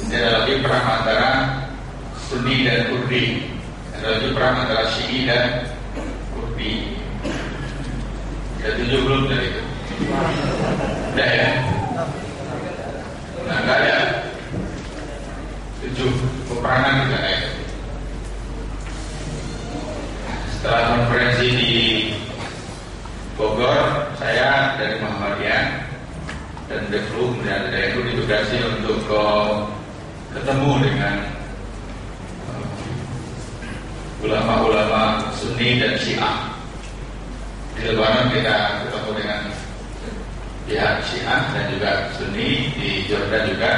Ada lagi perang antara Sunni dan Kurdi. Ada lagi perang antara Syi'i dan Kurdi. Ada 7 belum dari itu? Udah ya? Nah, nggak ada 7 peperangan tidak ada. Setelah konferensi di Bogor, saya dari Muhammadiyah dan Deklu kemudian ada itu ditugasi untuk ketemu dengan ulama-ulama Sunni dan Syiah. Di Lebanon kita ketemu dengan pihak Syiah dan juga Sunni, di Jordan juga,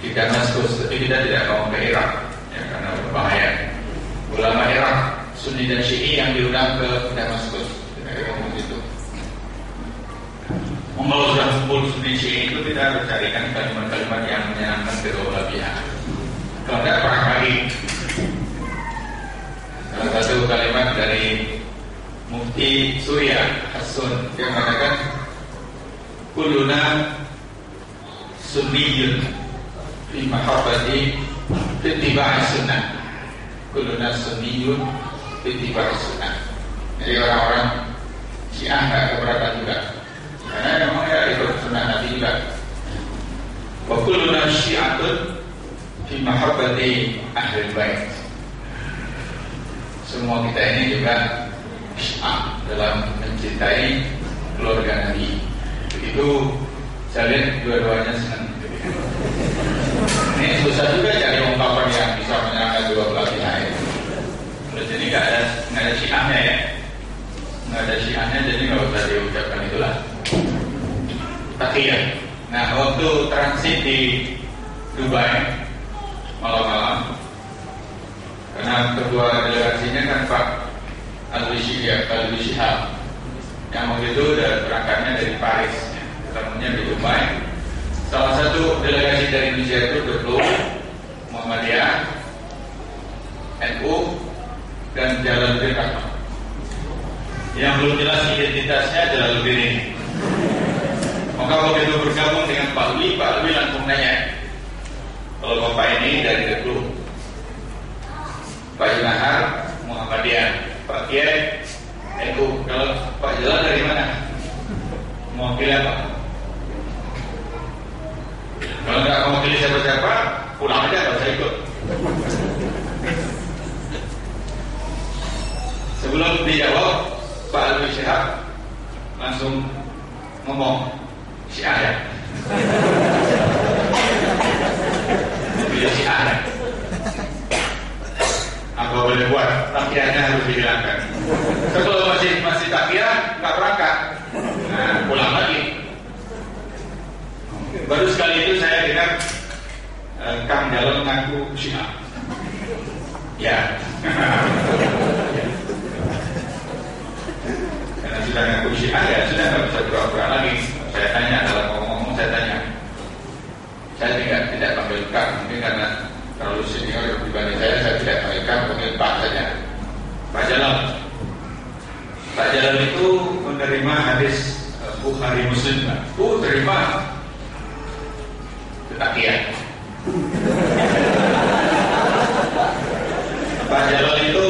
di Damaskus. Tapi kita tidak mau ke Irak ya, karena berbahaya. Ulama Irak Sunni dan Syi'i yang diundang ke Damaskus. Kita ketemu di situ. Kalau sudah kumpul Sunni Syi'i itu kita harus carikan kalimat-kalimat yang menyenangkan kedua pihak. Kalau tidak perang lagi. Salah satu kalimat dari Mufti Suriah Hasun yang mengatakan kulluna sunniyun fi mahabbati fi ittiba'i sunnah. Kulluna sunniyun fi ittiba'i sunnah. Jadi orang-orang Syiah enggak keberatan juga. Karena memang ya ikut sunnah Nabi juga. Wa kulluna syi'atun fi mahabbati ahlul bait. Semua kita ini juga Syiah dalam mencintai keluarga Nabi. Begitu saya lihat dua-duanya senang. Ini susah juga cari ungkapan yang bisa menyerangkan dua belah pihak itu. Jadi nggak ada Syiahnya ya, nggak ada Syiahnya, jadi nggak usah diucapkan itulah. Taqiyah. Nah, waktu transit di Dubai malam-malam, karena kedua delegasinya kan Pak Alwi Shihab yang waktu itu udah berangkatnya dari Paris ya. Ketemunya di Dubai. Salah satu delegasi dari Indonesia itu Deklu, Muhammadiyah, NU, dan Jalaluddin Rahmat. Yang belum jelas identitasnya Jalaluddin ini. Maka begitu bergabung dengan Pak Alwi langsung nanya, kalau Bapak ini dari Deklu, Pak Ilahar Muhammadiyah, Pak Kiai NU, kalau Pak Jalal dari mana? Mewakili apa? Kalau nggak mewakili siapa-siapa, pulang aja, nggak usah ikut. Sebelum dijawab, Pak Alwi Shihab langsung ngomong, Syiah ya. Dia Syiah ya. Apa boleh buat, takiyahnya harus dihilangkan. Kalau masih takiyah, nggak berangkat. Nah, pulang lagi. Baru sekali itu saya dengar Kang Jalal mengaku Syiah. Ya. Karena sudah mengaku Syiah ya sudah nggak bisa pura-pura lagi. Saya tanya, dalam ngomong-ngomong saya tanya. Saya tidak panggil Kang, mungkin karena terlalu senior dibanding saya tidak panggil Kang, panggil Pak saja. Pak Jalal. Pak Jalal itu menerima hadis Bukhari Muslim. Terima takiyah. Pak Jalal itu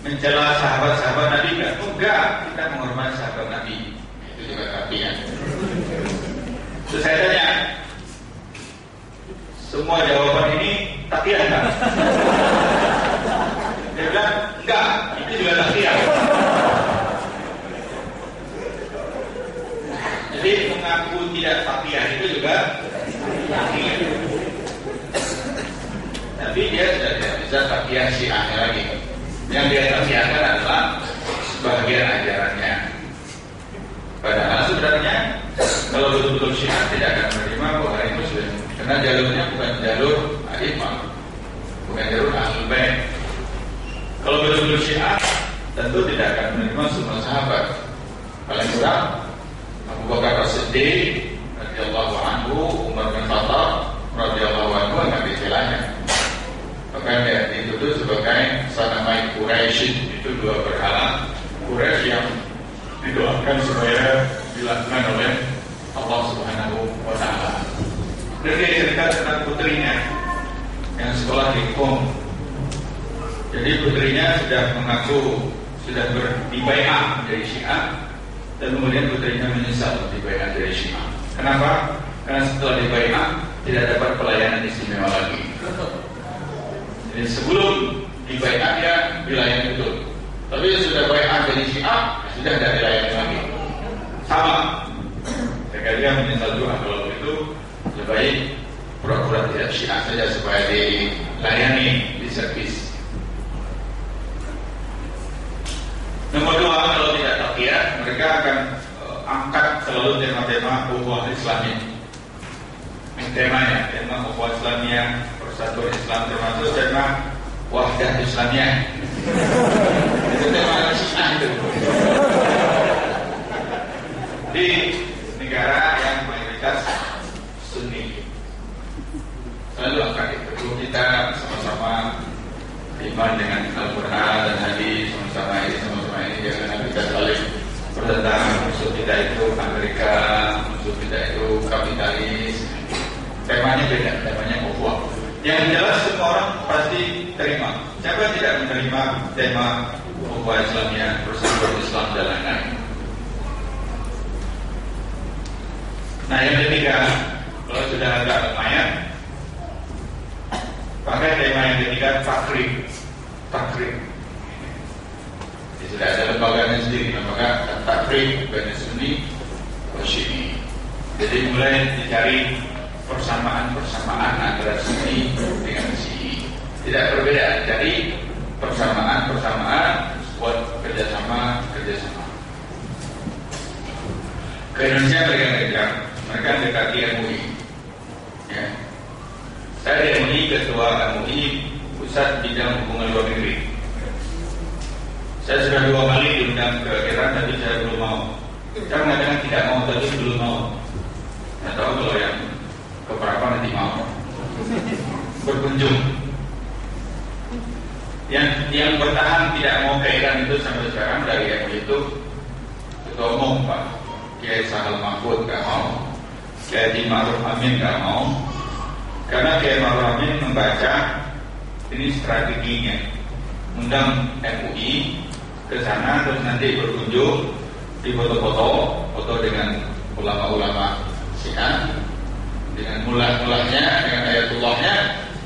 mencela sahabat-sahabat Nabi enggak? Enggak, kita menghormati sahabat Nabi. Itu juga takiyah. Terus saya tanya, semua jawaban ini takiyah enggak? Dia bilang, enggak, itu juga takiyah. Jadi mengaku tidak takiyah itu juga takiyah. Tapi dia sudah tidak bisa takiyah Syiahnya lagi. Yang dia takiyahkan adalah sebagian ajarannya. Padahal sebenarnya kalau betul-betul Syiah tidak akan menerima Bukhari Muslim, karena jalurnya bukan jalur A'imah, bukan jalur Ahlul Bait. Kalau betul-betul Syiah tentu tidak akan menerima semua sahabat. Paling kurang Abu Bakar As-Siddiq radhiyallahu anhu, Umar bin Khattab radhiyallahu anhu enggak dicelanya. Bahkan dia dituduh sebagai sanamai Quraisy, itu dua berhala Quraisy yang didoakan supaya dilakukan oleh Allah Subhanahu wa taala. Dan dia cerita tentang putrinya sekolah di Qom. Jadi putrinya sudah mengaku sudah dibai'ah menjadi Syiah, dan kemudian putrinya menyesal dibai'ah dari Syiah. Kenapa? Karena setelah dibai'ah tidak dapat pelayanan istimewa lagi. Jadi sebelum dibai'ah dia dilayani betul, tapi sudah bai'ah dari Syiah sudah tidak dilayani lagi. Sama. Saya dia menyesal juga kalau itu lebih baik pura-pura tidak Syiah saja supaya dilayani di servis. Nomor dua, kalau tidak taqiyah, mereka akan angkat selalu tema-tema ukhuwah Islamiyah. Temanya, tema ukhuwah Islamiyah, persatuan Islam, termasuk tema wahdah Islamiyah. Itu tema Syiah itu. Di negara yang mayoritas Sunni, selalu angkat itu. Kita sama-sama iman dengan Al-Quran dan hadis, sama-sama ini, jangan kita saling bertentangan. Musuh kita itu Amerika, musuh kita itu kapitalis. Temanya beda, temanya ukhuwah. Yang jelas semua orang pasti terima. Siapa tidak menerima tema ukhuwah Islamiyah, persatuan Islam dan lain-lain? Nah, yang ketiga, kalau sudah agak lumayan, pakai tema yang ketiga takrib. Sudah ada lembaganya sendiri, lembaga takrib bagi Sunni dan Syi'i. Jadi mulai dicari persamaan antara Sunni dengan Syi'i. Tidak berbeda, jadi persamaan buat kerjasama. Ke Indonesia mereka mendekati MUI. Ya. Saya di MUI, ketua MUI Pusat Bidang Hubungan Luar Negeri. Saya sudah 2 kali diundang ke Iran, tapi saya belum mau. Saya mengatakan tidak mau, tapi belum mau. Tidak tahu kalau yang keberapa nanti mau berkunjung. Yang bertahan tidak mau ke Iran itu sampai sekarang dari MUI itu Ketua Umum Pak Kiai Sahal Mahfud gak mau, Kiai Ma'ruf Amin gak mau. Karena Kiai Ma'ruf Amin membaca ini strateginya, undang MUI ke sana, terus nanti berkunjung, di foto dengan ulama-ulama Syiah, dengan mulahnya, dengan ayatullahnya,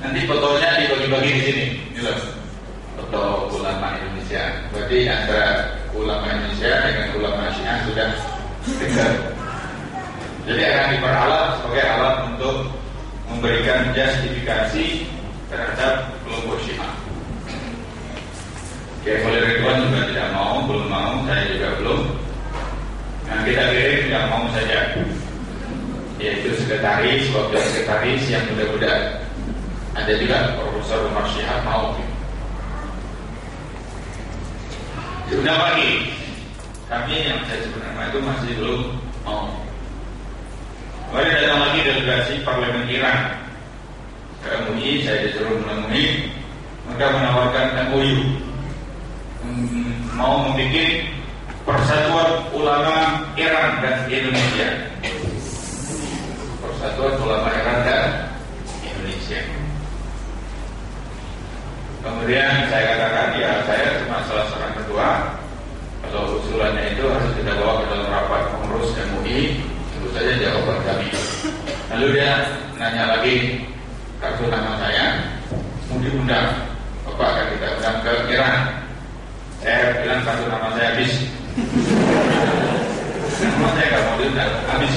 nanti fotonya dibagi-bagi di sini. Ini loh, foto ulama Indonesia. Berarti antara ulama Indonesia dengan ulama Syiah sudah dekat. Jadi akan diperalat sebagai alat untuk memberikan justifikasi terhadap kelompok Syiah. Kiai Khalil Ridwan juga tidak mau, belum mau, saya juga belum. Nah, kita kirim tidak mau saja, yaitu sekretaris, wakil sekretaris yang mudah-mudahan. Ada juga Profesor Umar Syihab mau. Sudah lagi, kami yang saya sebut nama itu masih belum mau. Kemarin datang lagi delegasi Parlemen Iran ke MUI, saya disuruh menemui, mereka menawarkan MOU, mau membuat persatuan ulama Iran dan Indonesia. Persatuan ulama Iran dan Indonesia. Kemudian saya katakan, ya saya cuma salah seorang ketua. Kalau usulannya itu harus kita bawa ke dalam rapat pengurus MUI, tentu saja jawaban kami. Lalu dia nanya lagi kartu nama saya, mau diundang, Bapak akan kita undang ke Iran. Saya bilang kartu nama saya habis. Nama saya nggak mau diundang, habis.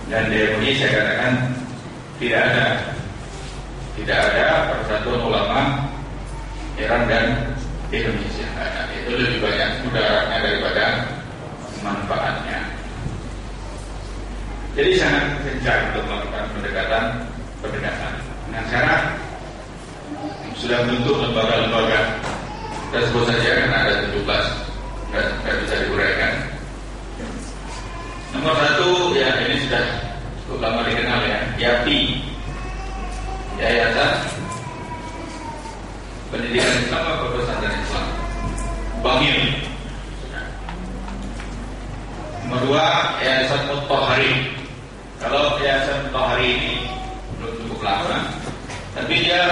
Dan di MUI saya katakan tidak ada persatuan ulama Iran dan Indonesia. Nah, itu lebih banyak mudaratnya daripada manfaatnya. Jadi sangat gencar untuk melakukan pendekatan. Nah, sekarang sudah bentuk lembaga-lembaga. Kita sebut saja karena ada 17, nggak bisa diuraikan. Nomor 1, ya ini sudah cukup lama dikenal ya, YAPI, Yayasan Pendidikan Islam atau Pesantren Islam, Bangil. Nomor 2, Yayasan Mutahari. Kalau Yayasan Mutahari ini tapi dia